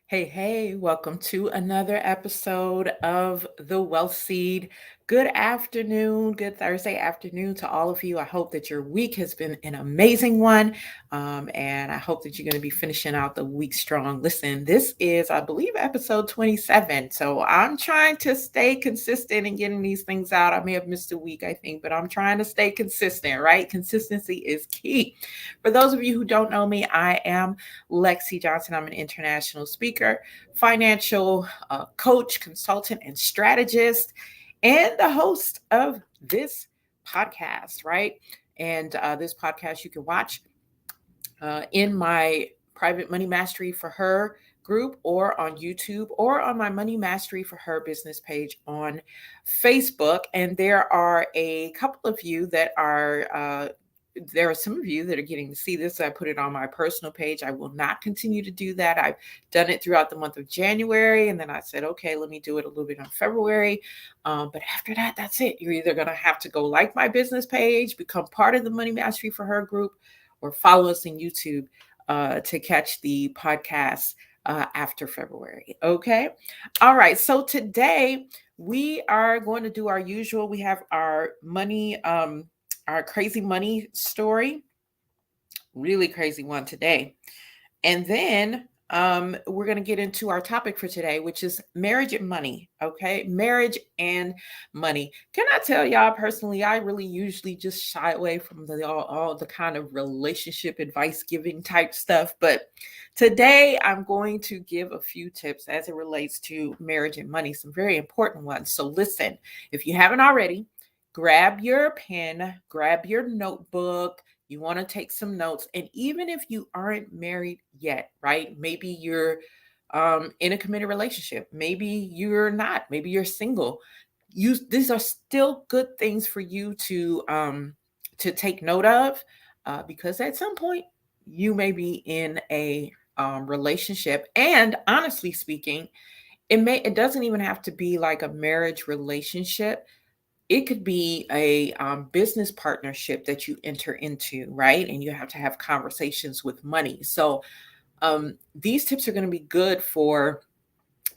Hey, welcome to another episode of The Wealth Seed. Good afternoon, good Thursday afternoon to all of you. I hope that your week has been an amazing one. And I hope that you're going to be finishing out the week strong. Listen, this is, I believe, episode 27. So I'm trying to stay consistent in getting these things out. I may have missed a week, I think, but I'm trying to stay consistent, right? Consistency is key. For those of you who don't know me, I am Lexi Johnson. I'm an international speaker, financial coach, consultant, and strategist, and the host of this podcast, right? And this podcast you can watch in my private Money Mastery for Her group or on YouTube or on my Money Mastery for Her business page on Facebook. And there are a couple of you that are there are some of you that are getting to see this. I put it on my personal page. I will not continue to do that. I've done it throughout the month of January. And then I said, okay, let me do it a little bit on February. But after that, that's it. You're either going to have to go like my business page, become part of the Money Mastery for Her group, or follow us on YouTube to catch the podcast after February. Okay. All right. So today we are going to do our usual. We have our money, our crazy money story, really crazy one today. And then we're going to get into our topic for today, which is marriage and money. Okay. Marriage and money. Can I tell y'all personally, I really usually just shy away from all the kind of relationship advice giving type stuff. But today I'm going to give a few tips as it relates to marriage and money, some very important ones. So listen, if you haven't already, grab your pen, grab your notebook. You want to take some notes. And even if you aren't married yet, right? Maybe you're in a committed relationship. Maybe you're not. Maybe you're single. These are still good things for you to take note of because at some point you may be in a relationship. And honestly speaking, it doesn't even have to be like a marriage relationship. It could be a business partnership that you enter into, right? And you have to have conversations with money. So these tips are going to be good for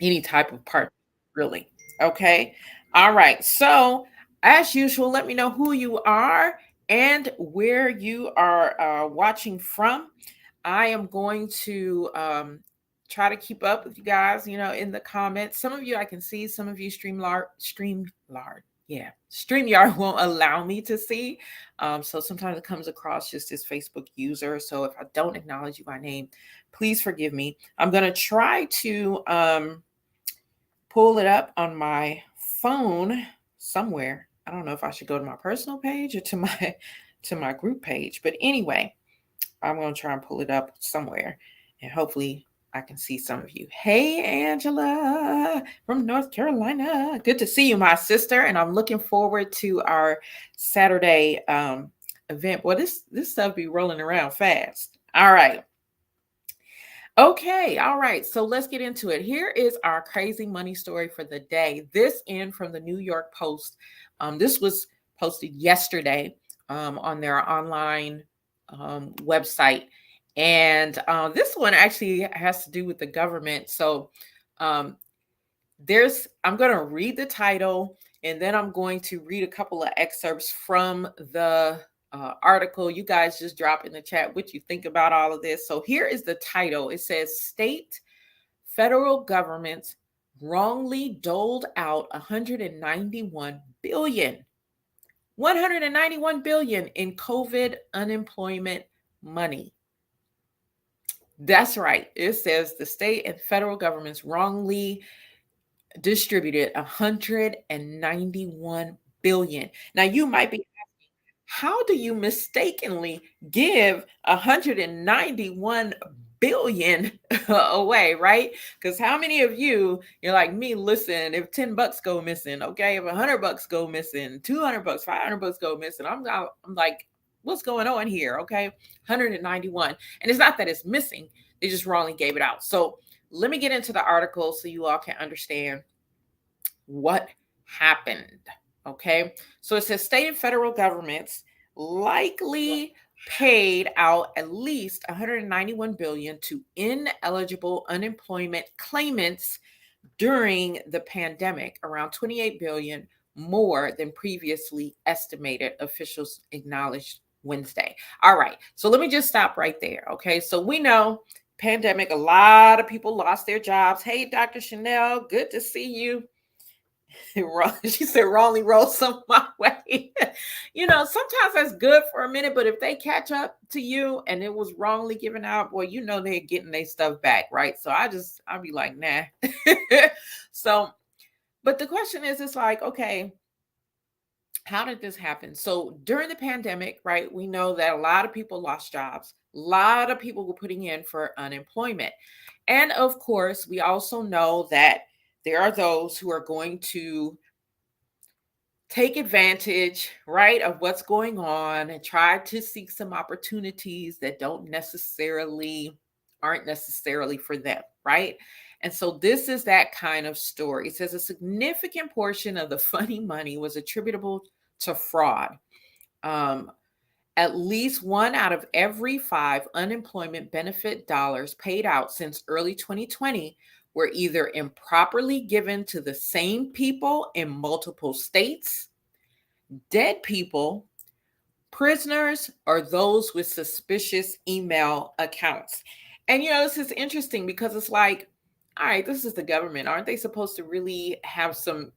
any type of partner, really. Okay. All right. So, as usual, let me know who you are and where you are watching from. I am going to try to keep up with you guys, in the comments. Some of you I can see, some of you StreamYard. Yeah, StreamYard won't allow me to see. So sometimes it comes across just as Facebook user. So if I don't acknowledge you by name, please forgive me. I'm going to try to pull it up on my phone somewhere. I don't know if I should go to my personal page or to my to my group page, but anyway, I'm going to try and pull it up somewhere and hopefully I can see some of you. Hey, Angela from North Carolina. Good to see you, my sister. And I'm looking forward to our Saturday event. Well, this stuff be rolling around fast. All right. Okay, all right. So let's get into it. Here is our crazy money story for the day. This in from the New York Post. This was posted yesterday on their online website. And this one actually has to do with the government. So um, I'm going to read the title and then I'm going to read a couple of excerpts from the article. You guys just drop in the chat what you think about all of this. So here is the title. It says state federal governments wrongly doled out 191 billion in COVID unemployment money. That's right. It says the state and federal governments wrongly distributed 191 billion. Now you might be asking, how do you mistakenly give 191 billion away, right? Because how many of you're like me, listen, if 10 bucks go missing, okay, if 100 bucks go missing, 200 bucks, 500 bucks go missing, I'm like, what's going on here? Okay, 191. And it's not that it's missing, they just wrongly gave it out. So let me get into the article so you all can understand what happened. Okay. So it says state and federal governments likely paid out at least 191 billion to ineligible unemployment claimants during the pandemic, around 28 billion more than previously estimated, officials acknowledged Wednesday. All right, so let me just stop right there. Okay, so we know pandemic, a lot of people lost their jobs. Hey, Dr. Chanel, good to see you. She said, wrongly rolled some my way. Sometimes that's good for a minute, but if they catch up to you and it was wrongly given out, boy, they're getting their stuff back, right? So I'll be like, nah. So, but the question is, it's like, okay, how did this happen? So during the pandemic, right, we know that a lot of people lost jobs. A lot of people were putting in for unemployment. And of course, we also know that there are those who are going to take advantage, right, of what's going on and try to seek some opportunities that aren't necessarily for them, right? And so this is that kind of story. It says a significant portion of the funny money was attributable to fraud. Um, at least one out of every five unemployment benefit dollars paid out since early 2020 were either improperly given to the same people in multiple states, dead people, prisoners, or those with suspicious email accounts. And this is interesting because it's like, all right, this is the government. Aren't they supposed to really have some,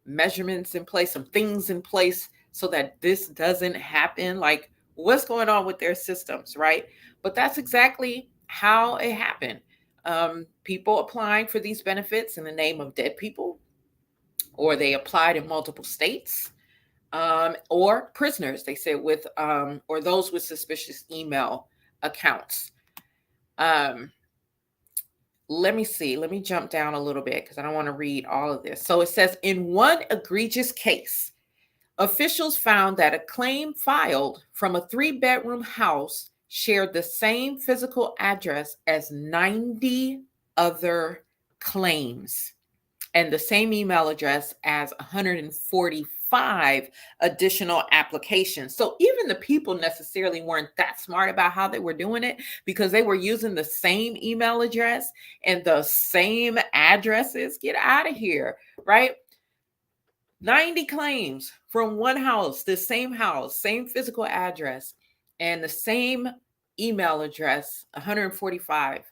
measurements in place, some things in place so that this doesn't happen? Like, what's going on with their systems, right? But that's exactly how it happened. People applying for these benefits in the name of dead people, or they applied in multiple states, or prisoners, they said, or those with suspicious email accounts. Let me see. Let me jump down a little bit because I don't want to read all of this. So it says, in one egregious case, officials found that a claim filed from a 3-bedroom house shared the same physical address as 90 other claims and the same email address as 145 additional applications. So even the people necessarily weren't that smart about how they were doing it, because they were using the same email address and the same addresses. Get out of here, right? 90 claims from one house, same physical address, and the same email address, 145.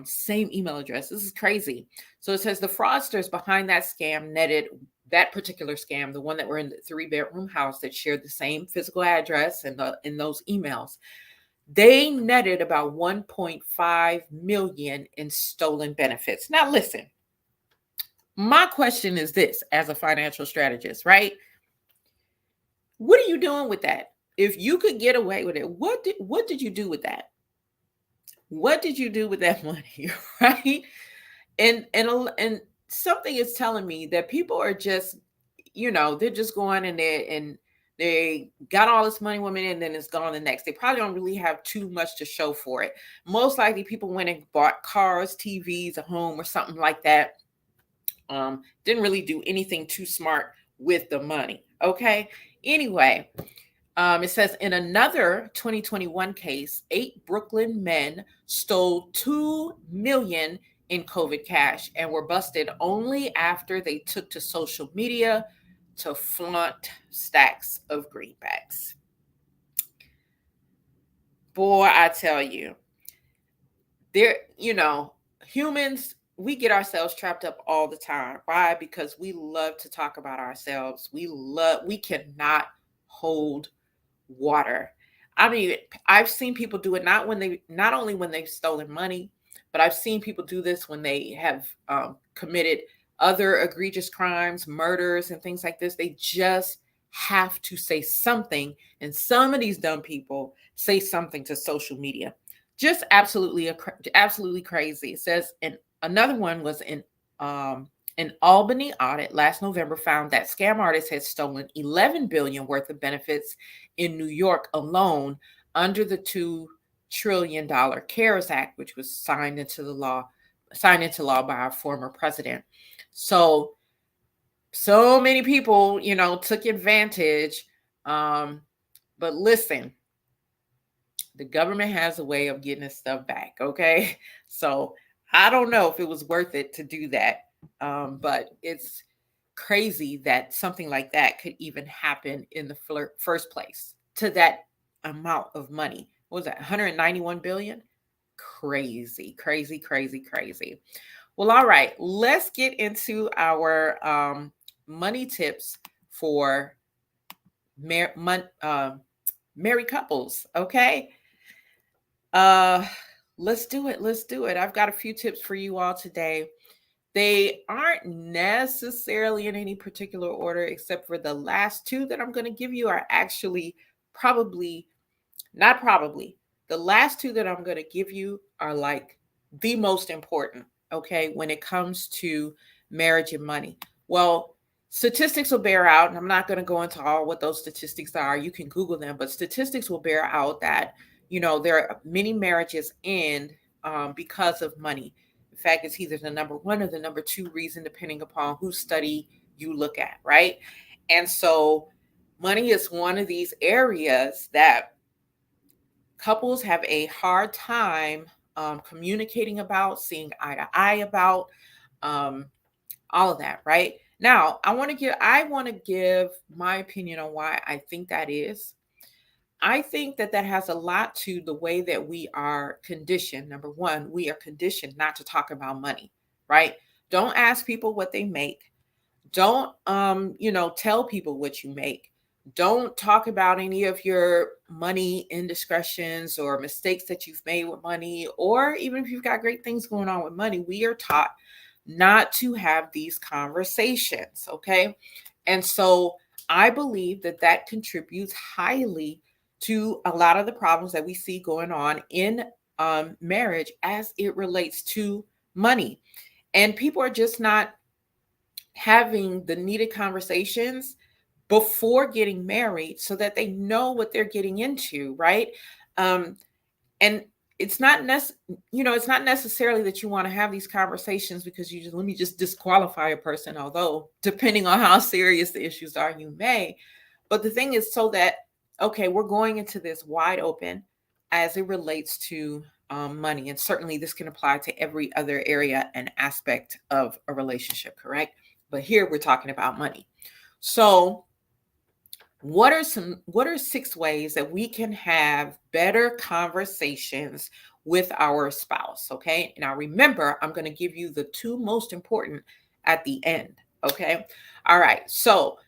Same email address. This is crazy. So it says the fraudsters behind that scam netted that particular scam, the one that were in the 3-bedroom house that shared the same physical address and in those emails, they netted about 1.5 million in stolen benefits. Now listen, my question is this: as a financial strategist, right? What are you doing with that? If you could get away with it, what did you do with that? What did you do with that money, right? And something is telling me that people are just, they're just going in there and they got all this money one minute and then it's gone the next. They probably don't really have too much to show for it. Most likely people went and bought cars, TVs, a home, or something like that. Didn't really do anything too smart with the money. Okay. Anyway, it says in another 2021 case, 8 Brooklyn men stole $2 million in COVID cash and were busted only after they took to social media to flaunt stacks of greenbacks. Boy, I tell you, humans, we get ourselves trapped up all the time. Why? Because we love to talk about ourselves. We cannot hold water. I mean, I've seen people do it not only when they've stolen money, but I've seen people do this when they have committed other egregious crimes, murders, and things like this. They just have to say something, and some of these dumb people say something to social media. Just absolutely crazy. It says, and another one was an Albany audit last November found that scam artists had stolen $11 billion worth of benefits in New York alone under the $2 trillion CARES Act, which was signed into law by our former president. So many people, took advantage. But listen, The government has a way of getting its stuff back. Okay. So I don't know if it was worth it to do that. But it's crazy that something like that could even happen in the first place to that amount of money. What was that? 191 billion? Crazy, crazy, crazy, crazy. Well, all right, let's get into our money tips for mar- mon- uh, married couples. Okay, uh, let's do it. Let's do it. I've got a few tips for you all today. They aren't necessarily in any particular order, except for the last two that I'm going to give you are actually probably not probably. The last two that I'm going to give you are like the most important, okay, when it comes to marriage and money. Well, statistics will bear out, and I'm not going to go into all what those statistics are. You can Google them, but statistics will bear out that, there are many marriages end because of money. In fact, it's either the number one or the number two reason, depending upon whose study you look at, right? And so, money is one of these areas that couples have a hard time communicating about, seeing eye to eye about, um, all of that. Right now, I want to give my opinion on why I think that is. I think that that has a lot to the way that we are conditioned. Number one, we are conditioned not to talk about money. Right? Don't ask people what they make. Don't tell people what you make. Don't talk about any of your money indiscretions or mistakes that you've made with money, or even if you've got great things going on with money. We are taught not to have these conversations, okay? And so I believe that that contributes highly to a lot of the problems that we see going on in marriage as it relates to money. And people are just not having the needed conversations before getting married so that they know what they're getting into, right? Um, and it's not necessarily that you want to have these conversations because you just let me just disqualify a person, although depending on how serious the issues are, you may. But the thing is, so that okay, we're going into this wide open as it relates to money, and certainly this can apply to every other area and aspect of a relationship, correct? But here we're talking about money. So what are six ways that we can have better conversations with our spouse? Okay, now remember, I'm going to give you the two most important at the end. Okay, all right, so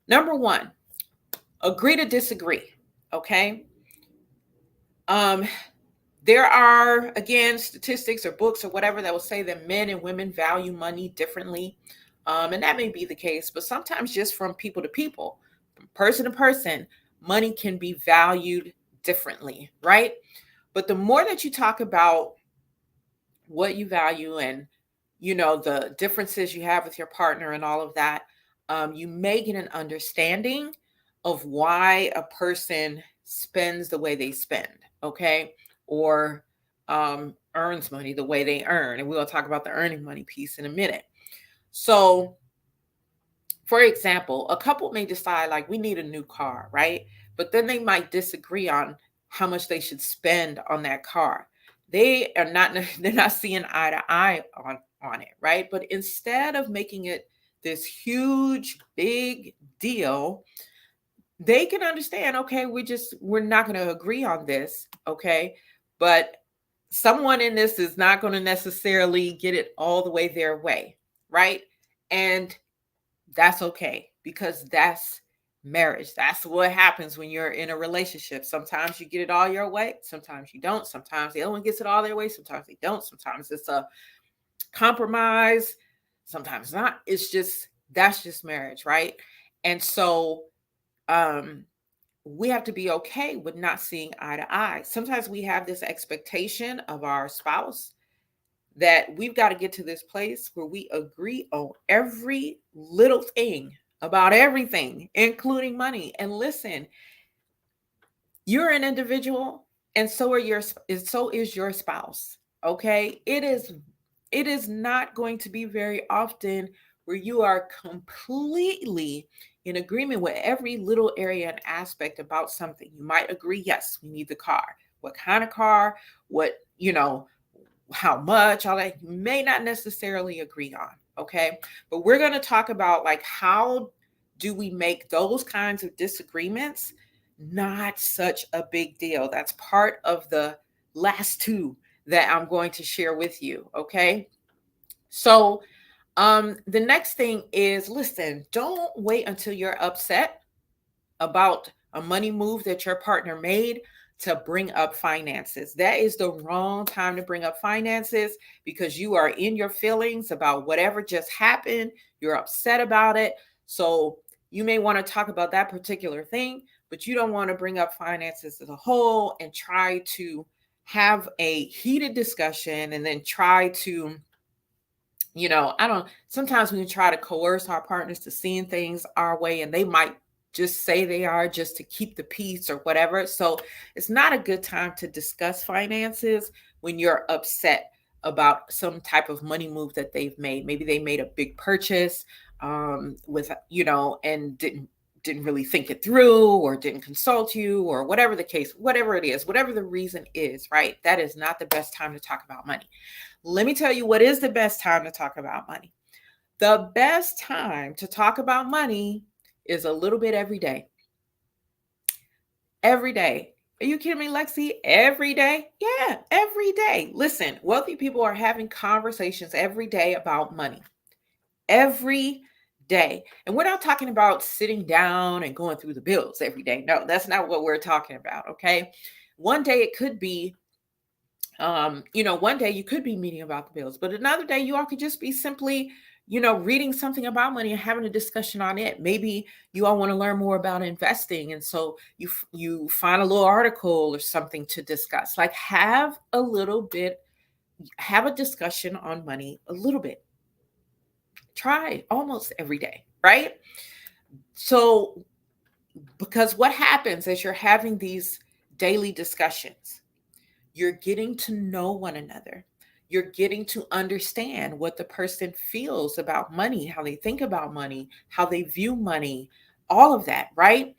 number one, agree to disagree. Okay, um there are, again, statistics or books or whatever that will say that men and women value money differently. And that may be the case, but sometimes just from people to people, from person to person, money can be valued differently, right? But the more that you talk about what you value and the differences you have with your partner and all of that, you may get an understanding of why a person spends the way they spend, okay, or earns money the way they earn. And we'll talk about the earning money piece in a minute. So for example, a couple may decide like we need a new car, right? But then they might disagree on how much they should spend on that car. They are not they're not seeing eye to eye on it, right? But instead of making it this huge big deal, they can understand, okay, we're not going to agree on this, okay? But someone in this is not going to necessarily get it all the way their way, right? And that's okay because that's marriage. That's what happens when you're in a relationship. Sometimes you get it all your way, sometimes you don't. Sometimes the other one gets it all their way, sometimes they don't. Sometimes it's a compromise, sometimes not. It's just that's just marriage, right? And so um we have to be okay with not seeing eye to eye. Sometimes we have this expectation of our spouse that we've got to get to this place where we agree on every little thing about everything, including money. And listen, you're an individual, and so is your spouse. Okay, it is not going to be very often where you are completely in agreement with every little area and aspect about something. You might agree, yes, we need the car. what kind of car, what, how much, all that, you may not necessarily agree on. Okay. But we're going to talk about like how do we make those kinds of disagreements not such a big deal. That's part of the last two that I'm going to share with you. Okay. So the next thing is, listen, don't wait until you're upset about a money move that your partner made to bring up finances. That is the wrong time to bring up finances because you are in your feelings about whatever just happened. You're upset about it. So you may want to talk about that particular thing, but you don't want to bring up finances as a whole and try to have a heated discussion and then try to, I don't, sometimes we can try to coerce our partners to seeing things our way, and they might just say they are just to keep the peace or whatever. So it's not a good time to discuss finances when you're upset about some type of money move that they've made. Maybe they made a big purchase with, and didn't really think it through or didn't consult you or whatever the case, whatever it is, whatever the reason is, right? That is not the best time to talk about money. Let me tell you what is the best time to talk about money. The best time to talk about money is a little bit every day. Every day. Are you kidding me, Lexi? Every day? Yeah, every day. Listen, wealthy people are having conversations every day about money. Every day. And we're not talking about sitting down and going through the bills every day. No, that's not what we're talking about. Okay. One day it could be one day you could be meeting about the bills, but another day you all could just be simply, reading something about money and having a discussion on it. Maybe you all want to learn more about investing, and so you find a little article or something to discuss. Like have a discussion on money a little bit. Try almost every day, right? So because what happens as you're having these daily discussions, you're getting to know one another. You're getting to understand what the person feels about money, how they think about money, how they view money, all of that, right?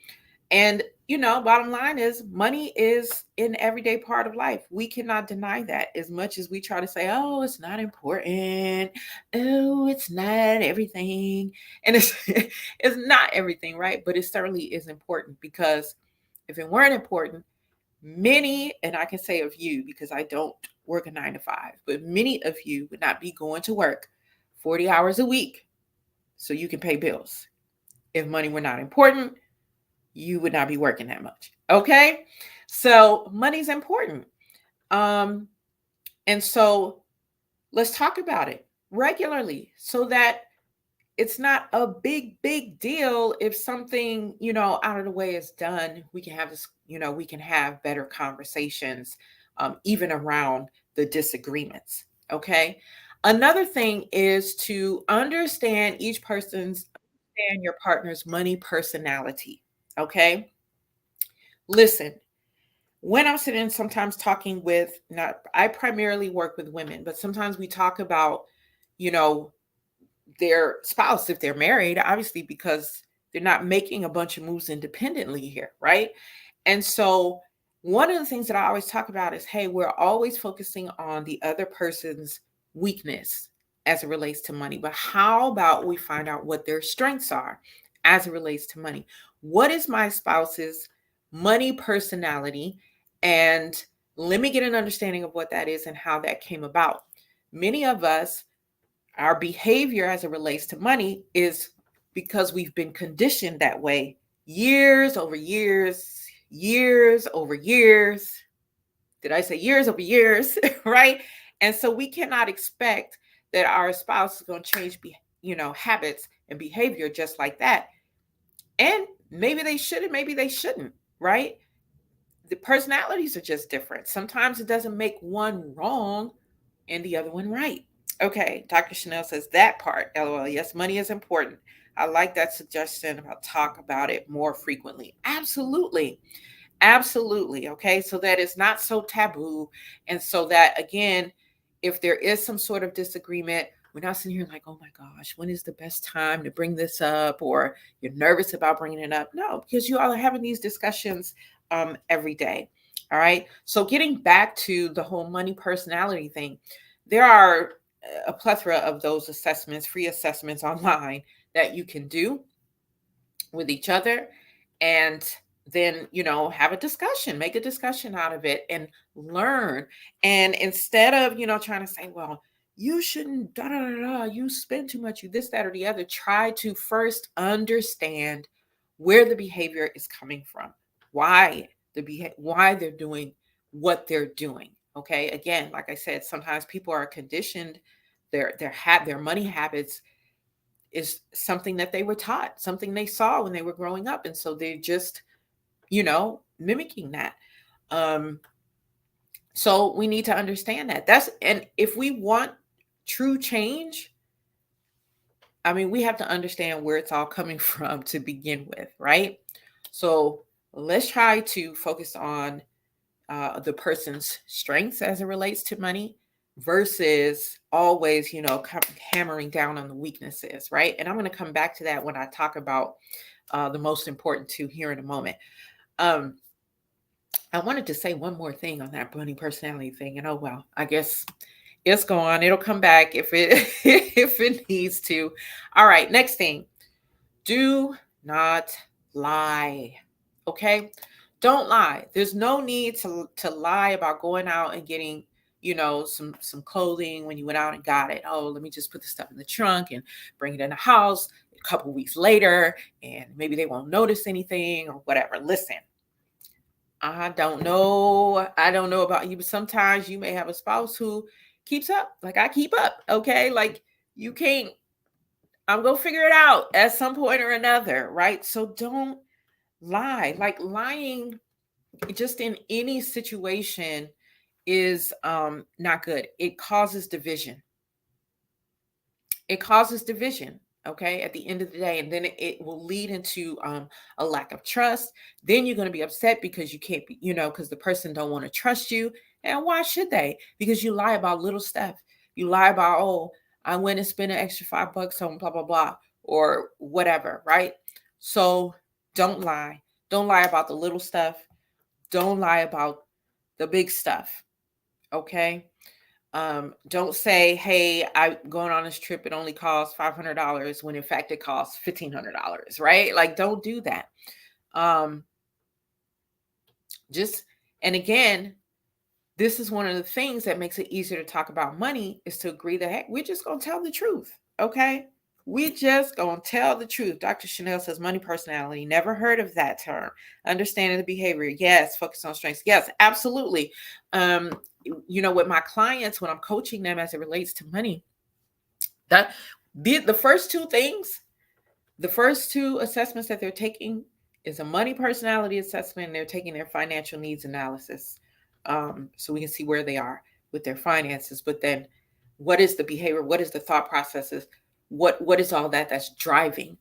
And, bottom line is money is an everyday part of life. We cannot deny that as much as we try to say, oh, it's not important. Oh, it's not everything. And it's, it's not everything, right? But it certainly is important because if it weren't important, many, and I can say of you because I don't work a 9 to 5, but many of you would not be going to work 40 hours a week so you can pay bills. If money were not important, you would not be working that much. Okay. So money's important. And so let's talk about it regularly so that it's not a big deal if something, out of the way is done. We can have this, we can have better conversations, even around the disagreements. Okay. Another thing is to understand understand your partner's money personality. Okay. Listen, when I'm sitting sometimes talking with, not, I primarily work with women, but sometimes we talk about, you know, their spouse if they're married, obviously, because they're not making a bunch of moves independently here, right? And so one of the things that I always talk about is, hey, we're always focusing on the other person's weakness as it relates to money, but how about we find out what their strengths are as it relates to money? What is my spouse's money personality? And let me get an understanding of what that is and how that came about. Many of us, our behavior as it relates to money is because we've been conditioned that way years over years, years over years. Did I say years over years? Right? And so we cannot expect that our spouse is going to change, habits and behavior just like that. And maybe they should and maybe they shouldn't, right? The personalities are just different. Sometimes it doesn't make one wrong and the other one right. Okay, Dr. Chanel says that part, LOL. Yes, money is important. I like that suggestion about talk about it more frequently. Absolutely. Absolutely. Okay, so that it's not so taboo. And so that, again, if there is some sort of disagreement, we're not sitting here like, oh my gosh, when is the best time to bring this up? Or you're nervous about bringing it up. No, because you all are having these discussions every day. All right. So getting back to the whole money personality thing, there are a plethora of those assessments, free assessments online that you can do with each other, and then have a discussion, make a discussion out of it, and learn. And instead of trying to say, well, you shouldn't da da da da, you spend too much, you this that or the other, try to first understand where the behavior is coming from, why why they're doing what they're doing. Okay, again, like I said, sometimes people are conditioned, their money habits is something that they were taught, something they saw when they were growing up. And so they're just, mimicking that. Um, so we need to understand that. And if we want true change, I mean, we have to understand where it's all coming from to begin with, right? So let's try to focus on the person's strengths as it relates to money versus always, hammering down on the weaknesses, right? And I'm going to come back to that when I talk about the most important two here in a moment. I wanted to say one more thing on that money personality thing, and oh well, I guess it's gone. It'll come back if it if it needs to. All right, next thing. Do not lie. Okay? Don't lie. There's no need to lie about going out and getting, some clothing when you went out and got it. Oh, let me just put the stuff in the trunk and bring it in the house a couple weeks later, and maybe they won't notice anything or whatever. Listen, I don't know. I don't know about you, but sometimes you may have a spouse who keeps up, like I keep up. Okay? Like you can't, I'm going to figure it out at some point or another, right? So don't lie. Like lying just in any situation is not good. It causes division. It causes division, okay, at the end of the day. And then it will lead into a lack of trust. Then you're going to be upset because you can't be, because the person don't want to trust you. And why should they? Because you lie about little stuff. You lie about, oh, I went and spent an extra $5 on blah blah blah or whatever, right? So don't lie. Don't lie about the little stuff. Don't lie about the big stuff. Okay. Don't say, hey, I'm going on this trip, it only costs $500 when in fact it costs $1,500, right? Like, don't do that. Um, just, and again, this is one of the things that makes it easier to talk about money is to agree that, hey, we're just going to tell the truth. Okay. We just going to tell the truth. Dr. Chanel says money personality. Never heard of that term. Understanding the behavior. Yes. Focus on strengths. Yes, absolutely. With my clients, when I'm coaching them as it relates to money, that the first two things, the first two assessments that they're taking is a money personality assessment, and they're taking their financial needs analysis. So we can see where they are with their finances. But then what is the behavior? What is the thought processes? What is all that's driving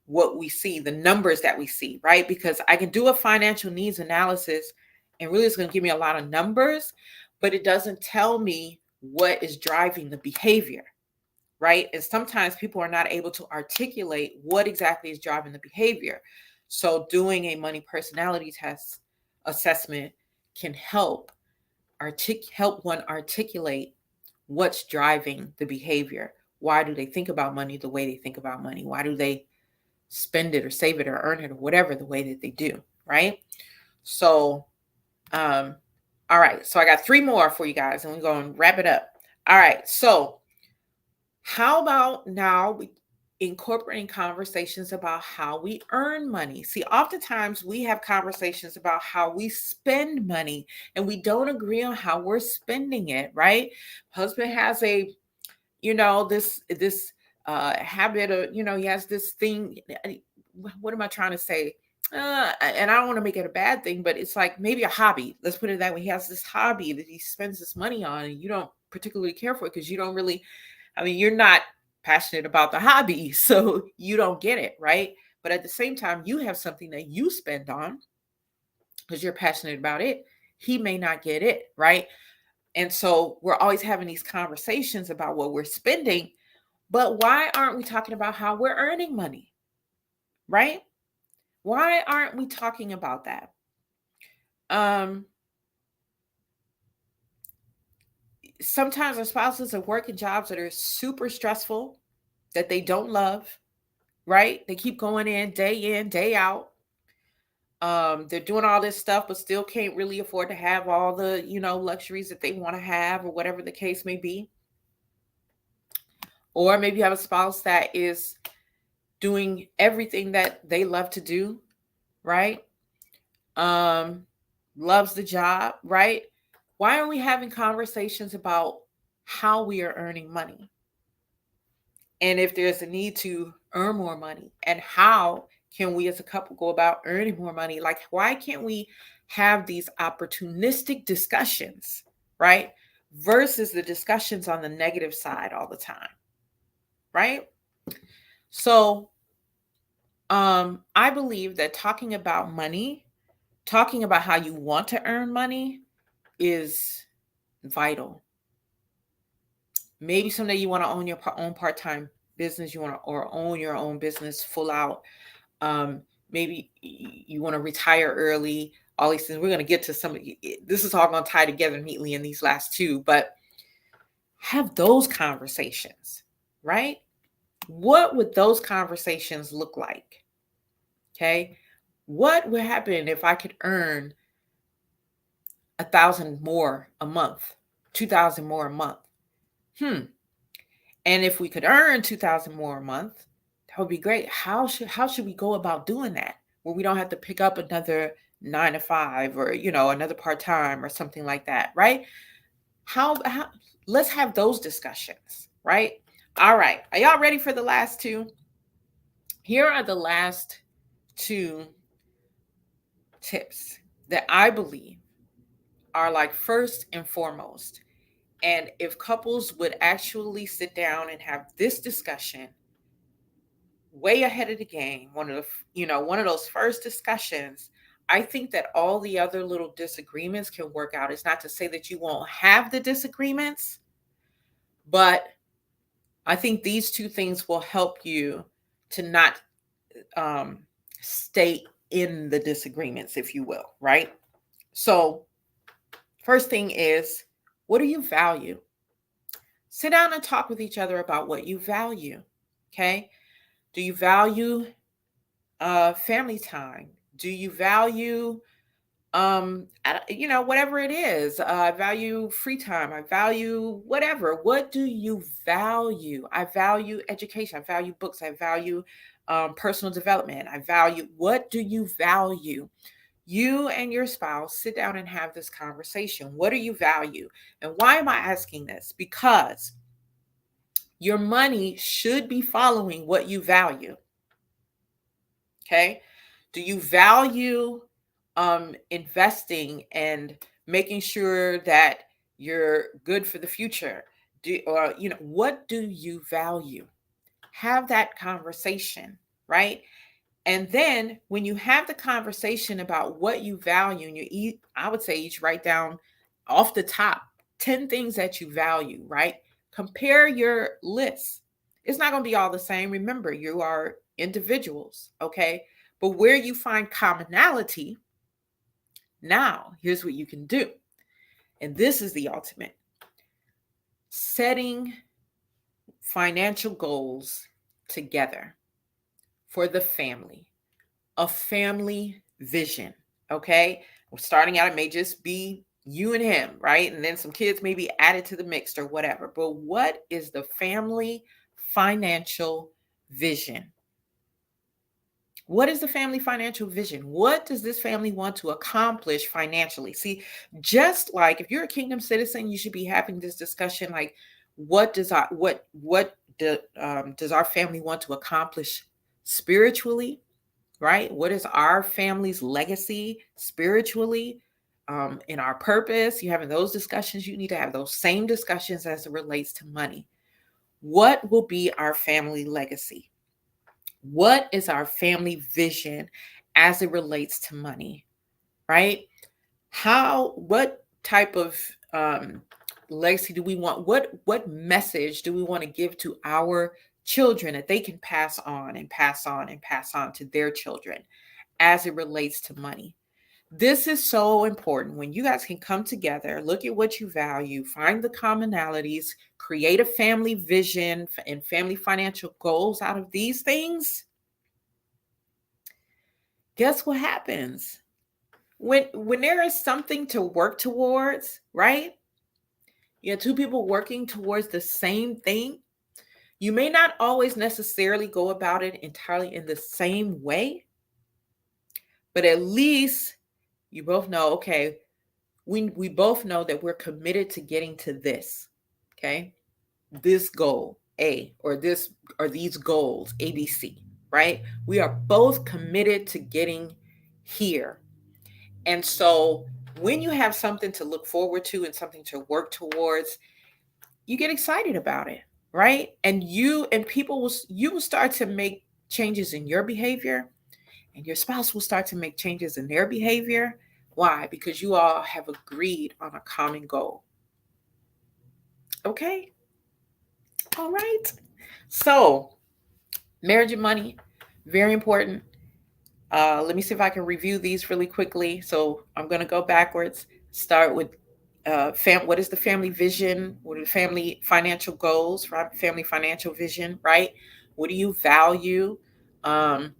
what we see, the numbers that we see, right? Because I can do a financial needs analysis and really it's going to give me a lot of numbers, but it doesn't tell me what is driving the behavior, right? And sometimes people are not able to articulate what exactly is driving the behavior. So doing a money personality test assessment can help one articulate what's driving the behavior. Why do they think about money the way they think about money? Why do they spend it or save it or earn it or whatever the way that they do, right? So, all right. So I got 3 more for you guys and we're going to wrap it up. All right. So how about now we incorporating conversations about how we earn money? See, oftentimes we have conversations about how we spend money and we don't agree on how we're spending it, right? Husband has a, this habit of, he has this thing. What am I trying to say? And I don't want to make it a bad thing, but it's like maybe a hobby. Let's put it that way. He has this hobby that he spends this money on, and you don't particularly care for it because you don't really, you're not passionate about the hobby, so you don't get it, right? But at the same time, you have something that you spend on because you're passionate about it. He may not get it, right? And so we're always having these conversations about what we're spending, but why aren't we talking about how we're earning money, right? Why aren't we talking about that? sometimes our spouses are working jobs that are super stressful, that they don't love, right? They keep going in, day out. They're doing all this stuff, but still can't really afford to have all the, luxuries that they want to have, or whatever the case may be. Or maybe you have a spouse that is doing everything that they love to do, right? Um, Loves the job, right? Why aren't we having conversations about how we are earning money? And if there's a need to earn more money, and how can we as a couple go about earning more money? Like, why can't we have these opportunistic discussions, right? Versus the discussions on the negative side all the time, right? So, I believe that talking about money, talking about how you want to earn money is vital. Maybe someday you want to own your own part-time business, you want to, or own your own business full out. Maybe you want to retire early. All these things. We're going to get to some of this is all going to tie together neatly in these last two, but have those conversations, right? What would those conversations look like? Okay. What would happen if I could earn 1,000 more a month, 2,000 more a month? And if we could earn 2,000 more a month, that would be great. How should we go about doing that, where we don't have to pick up another 9 to 5, or another part-time or something like that, right? How let's have those discussions, right? All right. Are y'all ready for the last two? Here are the last two tips that I believe are like first and foremost. And if couples would actually sit down and have this discussion way ahead of the game, one of those first discussions, I think that all the other little disagreements can work out. It's not to say that you won't have the disagreements, but I think these two things will help you to not stay in the disagreements, if you will, right? So, first thing is, what do you value? Sit down and talk with each other about what you value. Okay. Do you value family time? Do you value, whatever it is? I value free time. I value whatever. What do you value? I value education. I value books. I value personal development. I value, what do you value? You and your spouse sit down and have this conversation. What do you value? And why am I asking this? Because your money should be following what you value. Okay. Do you value investing and making sure that you're good for the future? What do you value? Have that conversation, right? And then when you have the conversation about what you value, and I would say each write down off the top 10 things that you value, right? Compare your list. It's not going to be all the same. Remember, you are individuals, okay? But where you find commonality, now here's what you can do. And this is the ultimate: setting financial goals together for the family. A family vision. Okay. Starting out, it may just be you and him, right? And then some kids may be added to the mix or whatever. But what is the family financial vision? What is the family financial vision? What does this family want to accomplish financially? See, just like if you're a kingdom citizen, you should be having this discussion like, what does our does our family want to accomplish spiritually? Right? What is our family's legacy spiritually, in our purpose? You having those discussions, you need to have those same discussions as it relates to money. What will be our family legacy? What is our family vision as it relates to money? Right? What type of legacy do we want? What message do we want to give to our children that they can pass on and pass on and pass on to their children as it relates to money? This is so important when you guys can come together, look at what you value, find the commonalities, create a family vision and family financial goals out of these things. Guess what happens? When there is something to work towards, right? You have two people working towards the same thing. You may not always necessarily go about it entirely in the same way, but at least you both know, okay, we both know that we're committed to getting to this, okay? This goal, A, or this or these goals, ABC, right? We are both committed to getting here. And so when you have something to look forward to and something to work towards, you get excited about it, right? And you will start to make changes in your behavior, and your spouse will start to make changes in their behavior. Why? Because you all have agreed on a common goal. Okay? All right. So, marriage and money, very important. Let me see if I can review these really quickly. So, I'm going to go backwards. Start with what is the family vision? What are the family financial goals? Right? Family financial vision, right? What do you value? Um,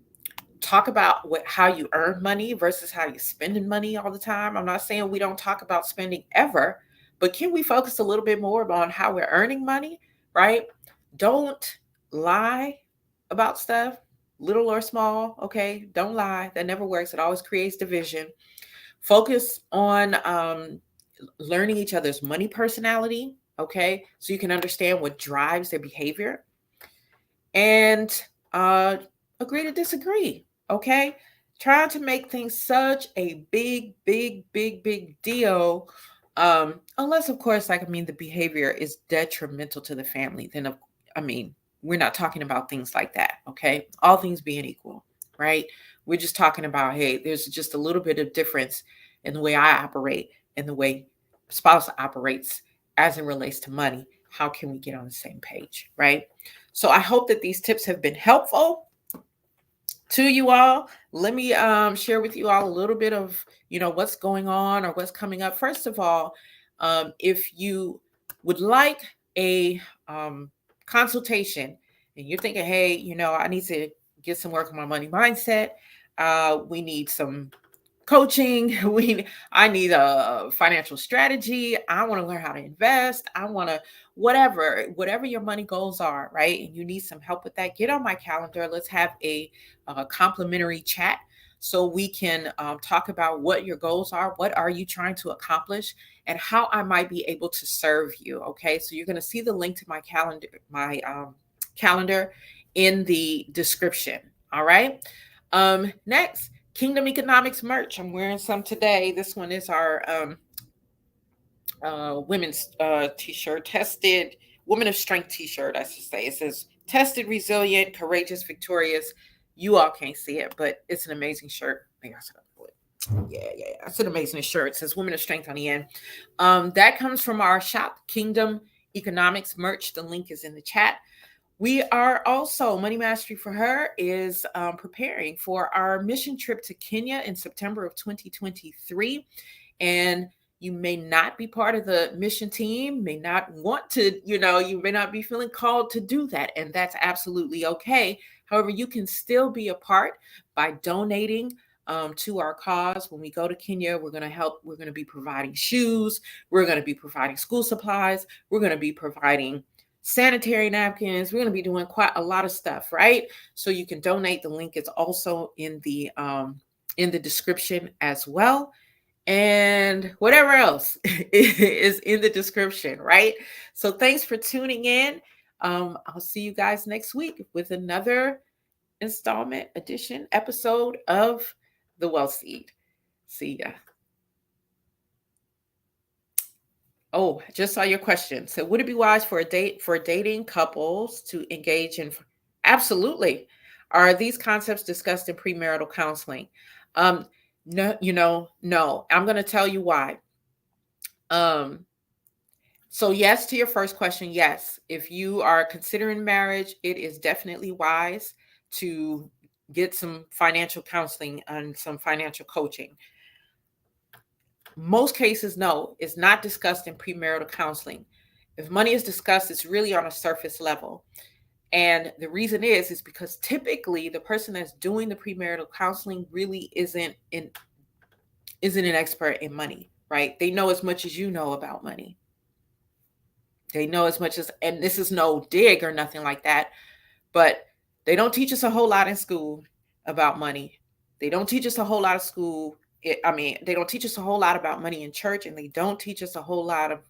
Talk about how you earn money versus how you're spending money all the time. I'm not saying we don't talk about spending ever, but can we focus a little bit more on how we're earning money, right? Don't lie about stuff, little or small, okay? Don't lie. That never works. It always creates division. Focus on learning each other's money personality, okay? So you can understand what drives their behavior. And uh, agree to disagree. Okay. Trying to make things such a big deal. Unless, of course, like, I mean, the behavior is detrimental to the family, then, I mean, we're not talking about things like that. Okay. All things being equal, right? We're just talking about, hey, there's just a little bit of difference in the way I operate and the way spouse operates as it relates to money. How can we get on the same page, right? So I hope that these tips have been helpful to you all. Let me share with you all a little bit of, what's going on or what's coming up. First of all, if you would like a consultation and you're thinking, hey, I need to get some work on my money mindset. We need some coaching. I need a financial strategy. I want to learn how to invest. I want to whatever your money goals are, right? And you need some help with that. Get on my calendar. Let's have a complimentary chat so we can talk about what your goals are. What are you trying to accomplish, and how I might be able to serve you. Okay, so you're going to see the link to my calendar in the description. All right. Next, Kingdom Economics merch. I'm wearing some today. This one is our women's t-shirt, tested woman of strength t-shirt, I should say. It says tested, resilient, courageous, victorious. You all can't see it, but it's an amazing shirt. Yeah. It's an amazing shirt. It says women of strength on the end. That comes from our shop, Kingdom Economics merch. The link is in the chat. We are also, Money Mastery for Her is preparing for our mission trip to Kenya in September of 2023. And you may not be part of the mission team, may not want to, you may not be feeling called to do that. And that's absolutely okay. However, you can still be a part by donating to our cause. When we go to Kenya, we're going to help. We're going to be providing shoes. We're going to be providing school supplies. We're going to be providing sanitary napkins. We're going to be doing quite a lot of stuff, right? So you can donate. The link is also in the description as well. And whatever else is in the description, right? So thanks for tuning in. I'll see you guys next week with another installment edition episode of The Wealth Seed. See ya. Oh, I just saw your question. So would it be wise for dating couples to engage in? Absolutely. Are these concepts discussed in premarital counseling? No, no. I'm going to tell you why. So yes, to your first question, yes. If you are considering marriage, it is definitely wise to get some financial counseling and some financial coaching. Most cases, no, it's not discussed in premarital counseling. If money is discussed, it's really on a surface level. And the reason is because typically the person that's doing the premarital counseling really isn't an expert in money, right? They know as much as you know about money. They know as much as, and this is no dig or nothing like that, but they don't teach us a whole lot in school about money. They don't teach us a whole lot of school. They don't teach us a whole lot about money in church, and they don't teach us a whole lot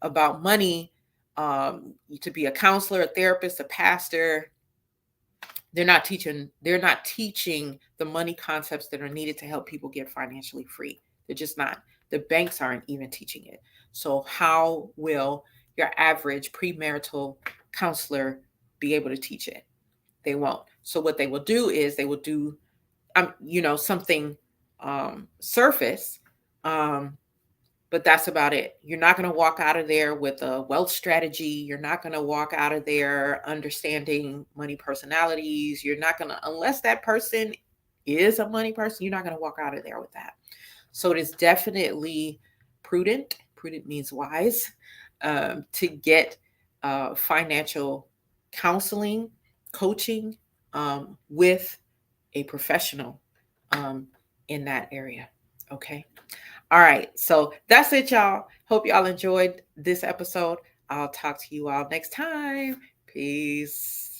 about money to be a counselor, a therapist, a pastor. They're not teaching the money concepts that are needed to help people get financially free. They're just not. The banks aren't even teaching it. So how will your average premarital counselor be able to teach it? They won't. So what they will do is they will do something surface, but that's about it. You're not going to walk out of there with a wealth strategy. You're not going to walk out of there understanding money personalities. You're not going to, unless that person is a money person, you're not going to walk out of there with that. So it is definitely prudent. Prudent means wise, to get financial counseling, coaching with a professional in that area. Okay. All right. So that's it, y'all. Hope y'all enjoyed this episode. I'll talk to you all next time. Peace.